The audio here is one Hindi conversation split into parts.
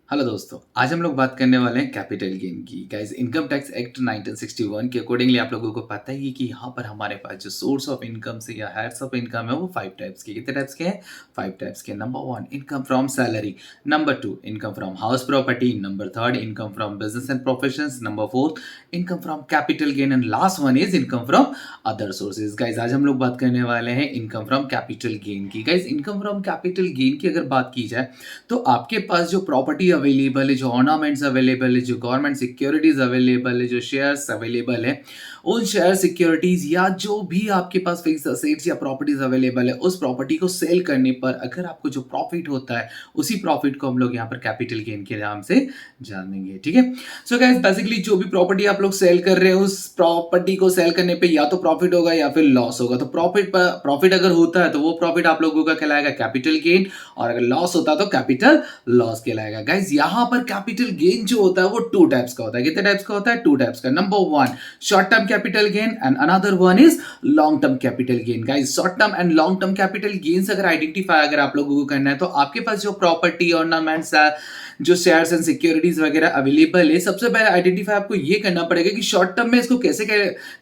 हेलो दोस्तों, आज हम लोग बात करने वाले हैं कैपिटल गेन की। गाइस, इनकम टैक्स एक्ट 1961 के अकॉर्डिंगली आप लोगों को पता ही है कि यहाँ पर हमारे पास जो सोर्स ऑफ इनकम से या हेड्स ऑफ इनकम है वो 5 टाइप्स के। कितने टाइप्स के हैं? 5 टाइप्स के। Number 1, income from salary. Number 2, income from house property. Number 3, income from business and professions. Number 4, income from capital gain and last one is income from other sources. Guys, आज हम लोग बात करने वाले हैं इनकम फ्रॉम कैपिटल गेन की। Guys, income from capital gain की अगर बात की जाए तो आपके पास जो प्रॉपर्टी अवेलेबल है, जो ऑर्नामेंट्स अवेलेबल है, जो गवर्नमेंट सिक्योरिटीज अवेलेबल है, जो शेयर्स अवेलेबल है, उन शेयर सिक्योरिटीज या जो भी आपके पास फिक्स असेट्स या प्रॉपर्टीज अवेलेबल है, उस प्रॉपर्टी को सेल करने पर अगर आपको जो प्रॉफिट होता है, उसी प्रॉफिट को हम लोग यहाँ पर कैपिटल गेन के नाम से जानेंगे। ठीक है। सो गाइस, बेसिकली जो भी प्रॉपर्टी आप लोग सेल कर रहे हो, उस प्रॉपर्टी को सेल करने पे या तो प्रॉफिट होगा या फिर लॉस होगा। तो प्रॉफिट अगर होता है तो वो प्रॉफिट आप लोगों का कहलाएगा कैपिटल गेन, और अगर लॉस होता तो कैपिटल लॉस कहलाएगा। गाइस, यहां पर कैपिटल गेन जो होता है वो 2 टाइप्स का होता है। कितने टाइप्स का होता है? 2 टाइप्स का। Number 1, short term capital gain and another one is long term capital gain. Guys, short term and long term capital gains अगर आइडेंटिफाई अगर आप लोगों को करना है तो आपके पास जो प्रॉपर्टी ऑर्नामेंट्स है, जो शेयर्स एंड सिक्योरिटीज वगैरह अवेलेबल है, सबसे पहले आइडेंटिफाई आपको ये करना पड़ेगा कि शॉर्ट टर्म में इसको कैसे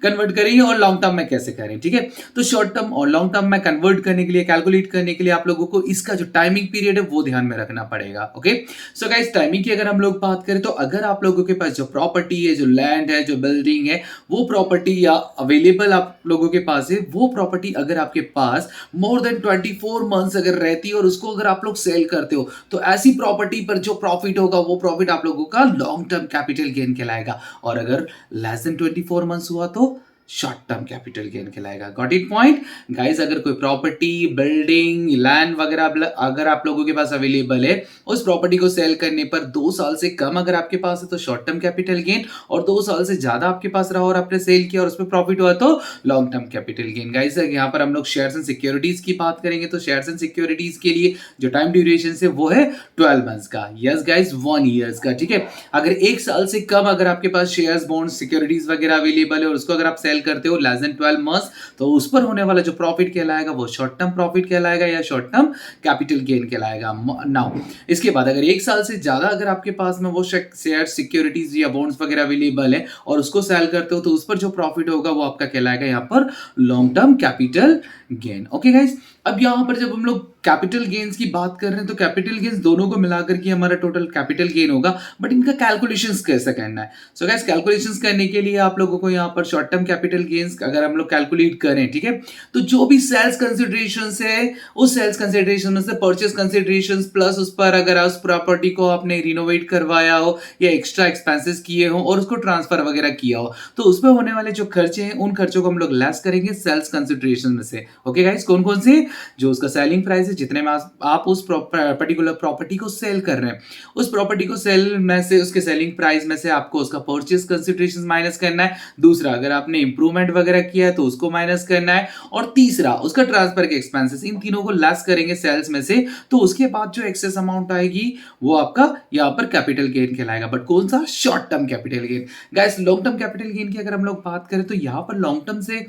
कन्वर्ट करेंगे और लॉन्ग टर्म में कैसे करें। ठीक है। तो शॉर्ट टर्म और लॉन्ग टर्म में कन्वर्ट करने के लिए, कैलकुलेट करने के लिए आप लोगों को इसका जो टाइमिंग पीरियड है वो ध्यान में रखना पड़ेगा। ओके। सो गाइस, टाइमिंग की अगर हम लोग बात करें तो अगर आप लोगों के पास जो प्रॉपर्टी है, जो लैंड है, जो बिल्डिंग है, वो प्रॉपर्टी या अवेलेबल आप लोगों के पास है, वो प्रॉपर्टी अगर आपके पास मोर देन 24 मंथ्स अगर रहती है और उसको अगर आप लोग सेल करते हो तो ऐसी प्रॉपर्टी पर जो प्रॉफिट होगा वो प्रॉफिट आप लोगों का लॉन्ग टर्म कैपिटल गेन कहलाएगा। और अगर लेस देन 24 मंथ्स हुआ तो शॉर्ट टर्म कैपिटल गेन कहलाएगा। Got it point? गाइस, अगर कोई प्रॉपर्टी, बिल्डिंग, लैंड वगैरह अगर आप लोगों के पास अवेलेबल है, उस प्रॉपर्टी को सेल करने पर 2 साल से कम अगर आपके पास है तो शॉर्ट टर्म कैपिटल गेन, और 2 साल से ज्यादा आपके पास रहा और आपने सेल किया और उसमें प्रॉफिट हुआ तो long term capital gain. Guys, यहाँ पर हम लोग शेयर्स एंड सिक्योरिटीज की बात करेंगे तो शेयर्स एंड सिक्योरिटीज के लिए जो टाइम ड्यूरेशन है वो है 12 मंथ्स का। यस गाइस, 1 ईयर्स का। ठीक है। अगर 1 साल से कम अगर आपके पास शेयर्स, बॉन्ड्स, सिक्योरिटीज वगैरह अवेलेबल है और उसको अगर आप सेल करते हो लेस देन 12 मंथ्स, तो उस पर होने वाला जो प्रॉफिट कहलाएगा वो शॉर्ट टर्म प्रॉफिट कहलाएगा या शॉर्ट टर्म कैपिटल गेन कहलाएगा। नाउ इसके बाद अगर 1 साल से ज्यादा अगर आपके पास में वो शेयर, सिक्योरिटीज या बॉन्ड्स वगैरह अवेलेबल है और उसको सेल करते हो तो उस पर जो प्रॉफिट होगा वो आपका कहलाएगा यहाँ पर long term capital gain. Okay guys, अब यहां पर जब हम लोग कैपिटल गेन्स की बात कर रहे हैं तो कैपिटल गेन्स दोनों को मिलाकर के हमारा टोटल कैपिटल गेन होगा, बट इनका कैलकुलेशंस कैसे करना है? सो गाइस, कैलकुलेशंस करने के लिए आप लोगों को यहाँ पर शॉर्ट टर्म कैपिटल गेन्स अगर हम लोग कैलकुलेट करें, ठीक है, तो जो भी सेल्स कंसिडरेशन है, उस सेल्स कंसिडरेशन में से परचेस कंसिडरेशन प्लस उस पर अगर उस प्रॉपर्टी को आपने रिनोवेट करवाया हो या एक्स्ट्रा एक्सपेंसेस किए हो और उसको ट्रांसफर वगैरह किया हो तो उस पर होने वाले जो खर्चे हैं उन खर्चों को हम लोग लेस करेंगे सेल्स कंसिडरेशन में से। ओके गाइस, कौन कौन से? जो उसका सेलिंग प्राइस है, जितने में आप उस पर्टिकुलर प्रॉपर्टी को सेल कर रहे हैं, उस प्रॉपर्टी को सेल में से, उसके सेलिंग प्राइस में से आपको उसका परचेस कंसिडरेशन माइनस करना है। दूसरा, अगर आपने इंप्रूवमेंट वगैरह किया है तो उसको माइनस करना है। और तीसरा, उसका ट्रांसफर के एक्सपेंसेस। इन तीनों को लेस करेंगे सेल्स में से, तो उसके बाद जो एक्सेस अमाउंट आएगी वो आपका यहाँ पर कैपिटल गेन कहलाएगा। बट कौन सा? Short term capital gain. Guys, long term capital gain की अगर हम लोग बात करें तो यहाँ पर लॉन्ग टर्म से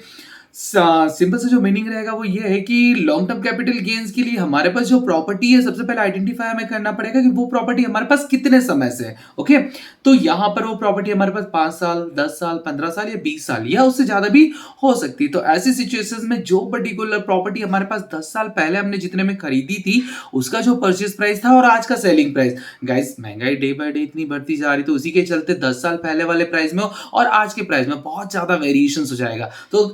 सिंपल से जो मीनिंग रहेगा वो ये है कि लॉन्ग टर्म कैपिटल गेन्स के लिए हमारे पास जो प्रॉपर्टी है सबसे पहले आइडेंटिफाई हमें करना पड़ेगा कि वो प्रॉपर्टी हमारे पास कितने समय से है। ओके, तो यहां पर वो प्रॉपर्टी हमारे पास 5 साल, 10 साल, 15 साल या 20 साल या उससे ज्यादा भी हो सकती है। तो ऐसी सिचुएशंस में जो पर्टिकुलर प्रॉपर्टी हमारे पास 10 साल पहले हमने जितने में खरीदी थी उसका जो परचेस प्राइस था और आज का सेलिंग प्राइस, गाइस महंगाई डे बाय डे इतनी बढ़ती जा रही तो उसी के चलते 10 साल पहले वाले प्राइस में और आज के प्राइस में बहुत ज्यादा वेरिएशन हो जाएगा। तो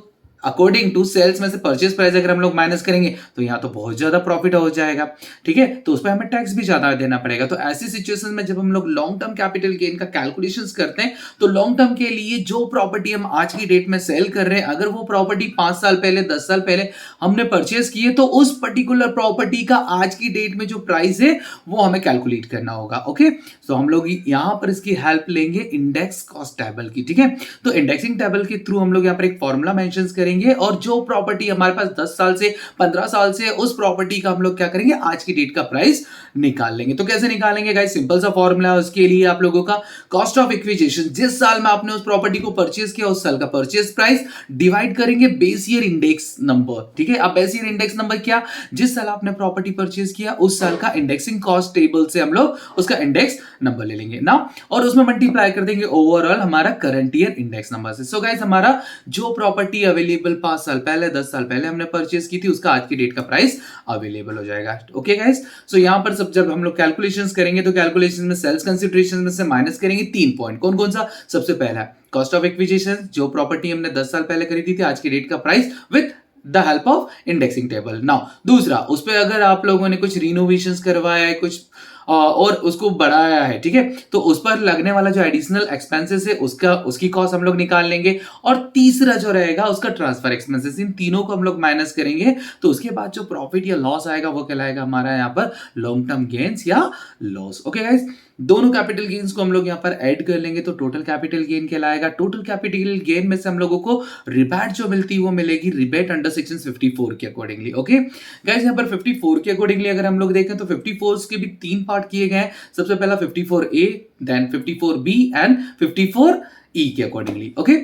अकॉर्डिंग टू सेल्स में से परचेस प्राइस अगर हम लोग माइनस करेंगे तो यहाँ तो बहुत ज्यादा प्रॉफिट हो जाएगा। ठीक है, तो उस पर हमें टैक्स भी ज्यादा देना पड़ेगा। तो ऐसी सिचुएशन में जब हम लोग लॉन्ग टर्म कैपिटल गेन का कैलकुलेशंस करते हैं तो लॉन्ग टर्म के लिए जो प्रॉपर्टी हम आज की डेट में सेल कर रहे हैं, अगर वो प्रॉपर्टी 5 साल पहले, 10 साल पहले हमने परचेस की है तो उस पर्टिकुलर प्रॉपर्टी का आज की डेट में जो प्राइस है वो हमें कैलकुलेट करना होगा। ओके, तो हम लोग यहाँ पर इसकी हेल्प लेंगे इंडेक्स कॉस्ट टेबल की। ठीक है, तो इंडेक्सिंग टेबल के थ्रू हम लोग यहाँ पर एक फॉर्मूला मेंशन करेंगे करेंगे और जो प्रॉपर्टी हमारे पास 10 साल से 15 साल से उस प्रॉपर्टी का हम लोग क्या करेंगे, आज की डेट का प्राइस निकाल लेंगे। तो कैसे निकालेंगे गाइस, सिंपल सा फॉर्मूला है उसके लिए आप लोगों का, कॉस्ट ऑफ एक्विजिशन, जिस साल में आपने उस प्रॉपर्टी को परचेज किया उस साल का परचेज प्राइस डिवाइड करेंगे बेस ईयर इंडेक्स नंबर। ठीक है, अब बेस ईयर इंडेक्स नंबर क्या, जिस साल आपने प्रॉपर्टी परचेज किया उस साल का इंडेक्सिंग कॉस्ट टेबल से हम लोग उसका इंडेक्स नंबर ले लेंगे ना, और उसमें मल्टीप्लाई कर देंगे ओवरऑल हमारा करंट ईयर इंडेक्स नंबर से। सो गाइस, हमारा जो प्रॉपर्टी अवेलेबल 5 साल पहले 10 साल पहले हमने परचेज की थी उसका आज की डेट का प्राइस अवेलेबल हो जाएगा। ओके गाइस, सो यहां पर सब जब हम लोग कैलकुलेशंस करेंगे तो कैलकुलेशन में सेल्स कंसीडरेशन में से माइनस करेंगे 3 पॉइंट। कौन कौन सा, सबसे पहला कॉस्ट ऑफ एक्विजिशन, जो प्रॉपर्टी हमने 10 साल पहले खरीदी थी आज की डेट का price with the help of indexing table. Now दूसरा, उस पे अगर आप लोगों ने कुछ रिनोवेशंस करवाया है, कुछ और उसको बढ़ाया है, ठीक है, तो उस पर लगने वाला जो एडिशनल एक्सपेंसेस है उसकी कॉस्ट हम लोग निकाल लेंगे। और तीसरा जो रहेगा उसका ट्रांसफर एक्सपेंसेस, इन तीनों को हम लोग माइनस करेंगे। तो उसके बाद जो प्रॉफिट या लॉस आएगा वो कहलाएगा हमारा यहाँ पर लॉन्ग टर्म गेन्स या लॉस। ओके गाइस, दोनों कैपिटल गेन्स को हम लोग यहाँ पर ऐड कर लेंगे तो टोटल कैपिटल गेन कहलाएगा। टोटल कैपिटल गेन में से हम लोगों को रिबेट जो मिलती है वो मिलेगी रिबेट अंडर सेक्शन 54 के अकॉर्डिंगली। ओके गाइस, यहाँ पर 54 के अकॉर्डिंगली अगर हम लोग देखें तो 54 के भी 3 पार्ट किए गए हैं। सबसे पहला 54A, then 54B and 54E के accordingly. Okay,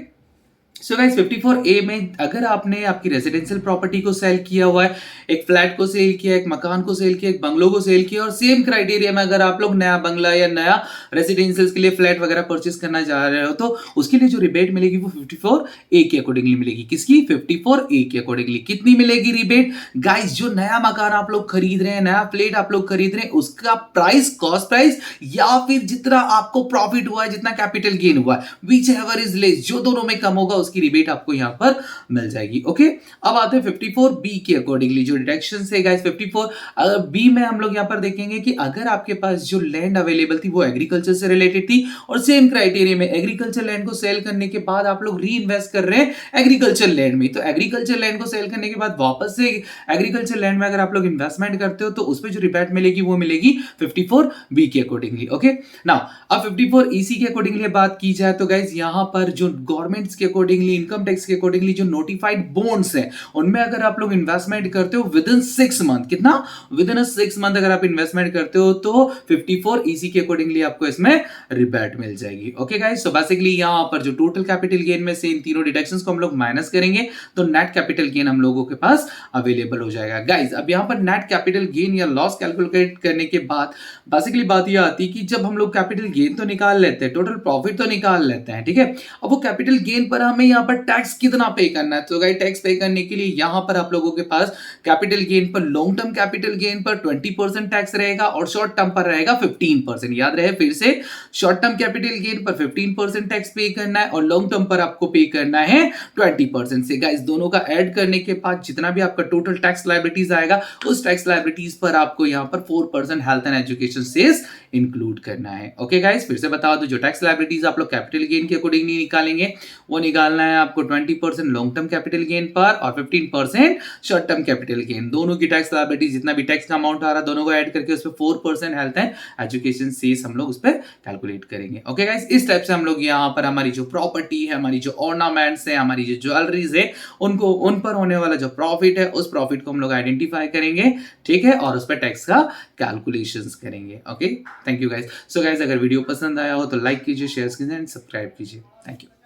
so guys 54A में अगर आपने आपकी रेजिडेंशियल प्रॉपर्टी को सेल किया हुआ है, एक फ्लैट को सेल किया, एक मकान को सेल किया, एक बंगलो को सेल किया, और सेम क्राइटेरिया में अगर आप लोग नया बंगला या नया रेजिडेंशियल के लिए फ्लैट वगैरह परचेस करना चाह रहे हो तो उसके लिए जो रिबेट मिलेगी वो 54A के अकॉर्डिंगली मिलेगी। किसकी, 54A के अकॉर्डिंगली। कितनी मिलेगी रिबेट गाइस, जो नया मकान आप लोग खरीद रहे हैं, नया फ्लैट आप लोग खरीद रहे हैं, उसका प्राइस, कॉस्ट प्राइस, या फिर जितना आपको प्रॉफिट हुआ है, जितना कैपिटल गेन हुआ है, विच एवर इज लेस, जो दोनों में कम होगा उसकी रिबेट आपको यहां पर मिल जाएगी। ओके, अब आते हैं 54B के अकॉर्डिंगली जो डिडक्शन है गाइस 54 अगर बी में हम लोग यहां पर देखेंगे कि अगर आपके पास जो लैंड अवेलेबल थी वो एग्रीकल्चर से रिलेटेड थी और सेम क्राइटेरिया में एग्रीकल्चर लैंड को सेल करने के बाद आप लोग री इन्वेस्ट कर रहे हैं एग्रीकल्चर लैंड में, तो एग्रीकल्चर लैंड को सेल करने के बाद वापस से एग्रीकल्चर लैंड में अगर आप लोग इन्वेस्टमेंट करते हो तो उस पर जो रिबेट मिलेगी वो मिलेगी 54B के अकॉर्डिंगली। ओके, नाउ अब 54EC के अकॉर्डिंगली बात की जाए तो गाइस यहां पर जो गवर्नमेंट्स के अकॉर्डिंगली, इनकम टैक्स के अकॉर्डिंगली जो नोटिफाइड बॉन्ड्स हैं उनमें अगर आप लोग इन्वेस्टमेंट करते हो विद इन 6 मंथ, कितना, विद इन 6 मंथ अगर आप इन्वेस्टमेंट करते हो तो 54EC के अकॉर्डिंगली आपको इसमें रिबेट मिल जाएगी। ओके गाइस, सो बेसिकली यहां पर जो टोटल कैपिटल गेन में से इन तीनों डिडक्शंस को हम लोग माइनस करेंगे तो नेट कैपिटल गेन हम लोगों के पास अवेलेबल हो जाएगा। गाइस अब यहां पर नेट कैपिटल गेन या लॉस कैलकुलेट करने के बाद बेसिकली बात यह आती है कि जब हम लोग कैपिटल गेन तो निकाल लेते हैं, टोटल प्रॉफिट तो निकाल लेते हैं, ठीक है, अब वो कैपिटल गेन पर हमें यहाँ पर टैक्स कितना पे करना है, तो गाइस टैक्स पे करने के लिए यहाँ पर आप लोगों के पास कैपिटल गेन पर, लॉन्ग टर्म कैपिटल गेन पर 20% टैक्स रहेगा और शॉर्ट टर्म पर रहेगा 15%। याद रहे फिर से, शॉर्ट टर्म कैपिटल गेन पर 15% टैक्स पे करना है और लॉन्ग टर्म पर आपको पे करना है 20% से। गाइस दोनों का ऐड करने के बाद जितना भी आपका टोटल टैक्स लायबिलिटीज आएगा उस टैक्स लायबिलिटीज पर आपको यहाँ पर 4% health and education cess include करना है। ओके गाइस, फिर से बता दो, जो टैक्स लायबिलिटीज आप लोग कैपिटल गेन के अकॉर्डिंगली निकालेंगे वो निकालना है आपको 20% लॉन्ग टर्म कैपिटल गेन पर और 15% शॉर्ट टर्म कैपिटल गेन। दोनों की टैक्स लायबिलिटी जितना भी टैक्स का अमाउंट आ रहा है दोनों को ऐड करके उस पर 4% हेल्थ एंड एजुकेशन सेस हम लोग उस पर कैलकुलेट करेंगे। ओके गाइस, इस टाइप से हम लोग यहाँ पर हमारी जो प्रॉपर्टी है, हमारी जो ऑर्नामेंट्स है, हमारी जो ज्वेलरीज है, उनको, उन पर होने वाला जो प्रॉफिट है उस प्रॉफिट को हम लोग आइडेंटिफाई करेंगे, ठीक है, और उस पर टैक्स का कैलकुलेशंस करेंगे। Okay, thank you guys. So guys अगर वीडियो पसंद आया हो तो लाइक कीजिए, शेयर कीजिए एंड सब्सक्राइब कीजिए। Thank you.